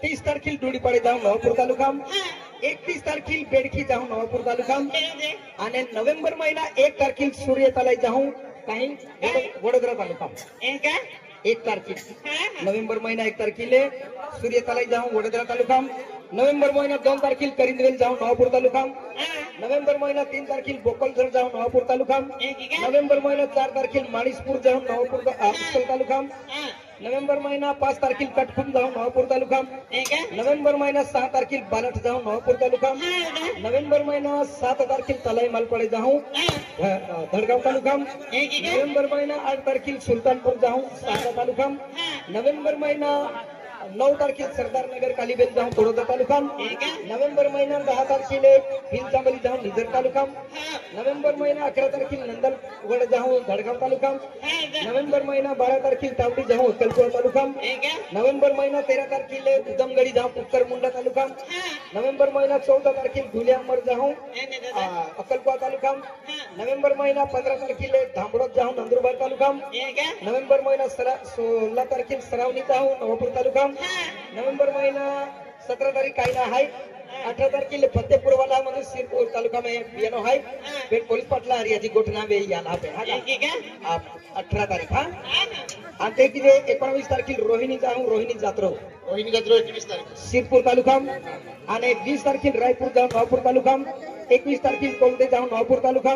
30 तारखेला डोडीपाडे जाऊन नवापूर तालुका, 31 तारखेला बेडकी जाऊन नवापूर तालुका आणि नोव्हेंबर महिना 1 तारखेला सूर्यतलाई जाऊन काही वडोदरा तालुका. 1 तारखेला नोव्हेंबर महिना 1 तारखेला सूर्यतलाई जाऊन वडोदरा तालुका. नोव्हेंबर महिना 2 तारखेला करिंदवेल जाऊन नवापूर तालुका. नोव्हेंबर महिना 3 तारखेला बोकलझर जाऊन नवापूर तालुका. नोव्हेंबर महिना 4 तारखेला माणिसपूर जाऊन नवापूर तालुका. नोव्हेंबर महिना 5 तारखेला कटकुम जाऊन नवापूर तालुका. नोव्हेंबर महिना 6 तारखेला बालट जाऊन नवापूर तालुका. नोव्हेंबर महिना 7 तारखेला तलाई मालपाडे जाऊन धडगाव तालुका. नोव्हेंबर महिना 8 तारखेला सुलतानपूर जाऊन साता तालुका. नोव्हेंबर महिना 9 तारखेला सरदारनगर कालीबेल जाऊन तोडोदा तालुका. नोव्हेंबर महिना 10 तारखेला हिंचांबली जाऊन निझर तालुका. नोव्हेंबर महिना 11 तारखेला नंदलवड जाऊन धडगाव तालुका. नोव्हेंबर महिना 12 तारखेला तावडी जाऊन अक्कलकोवा तालुका. नोव्हेंबर महिना 13 तारखेला उदमगडी जाऊन पुक्कर मुंडा तालुका. नोव्हेंबर महिना 14 तारखेला धुलियामर जाऊन अक्कलकोवा तालुका. नोव्हेंबर महिना 15 तारखेला धांबडोद जाऊन नंदुरबार तालुका. नोव्हेंबर महिना 16 तारखेला सरावणी जाऊन नवापूर तालुका. नोव्हेंबर महिना 17 तारीख काही ना आहे. 18 तारखेला फतेपूरवाला मध्ये सिरपूर तालुका में बियानो है. पेट पोलीस पाटला हरियाची गोठना वे याला पे हा 18 तारीख हा. आणि ते की 19 तारखेला रोहिणी जाऊन रोहिणी जात्रो 21 तारीख सिरपूर तालुका. आणि 20 तारखेला रायपूर जाऊन नवापूर तालुका. 21 तारखेला कोलदे जाऊन नवापूर तालुका.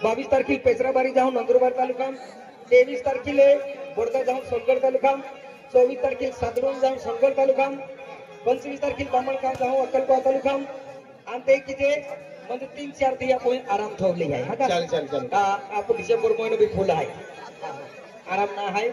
22 तारखेला पेचराबारी जाऊन नंदुरबार तालुका. 23 तारखेला बोरदा जाऊन सोनगड तालुका. 24 तारखेला सातडून जाऊन सोनगड तालुका. 25 तारखेला बामणगाव जाऊन अक्कलकोवा तालुका. आणि ते की म्हणजे 3-4 दिवस कोणी आराम ठेवले आहे. आपण डिसेंबर महिना भी फुल आहे आराम ना आहे.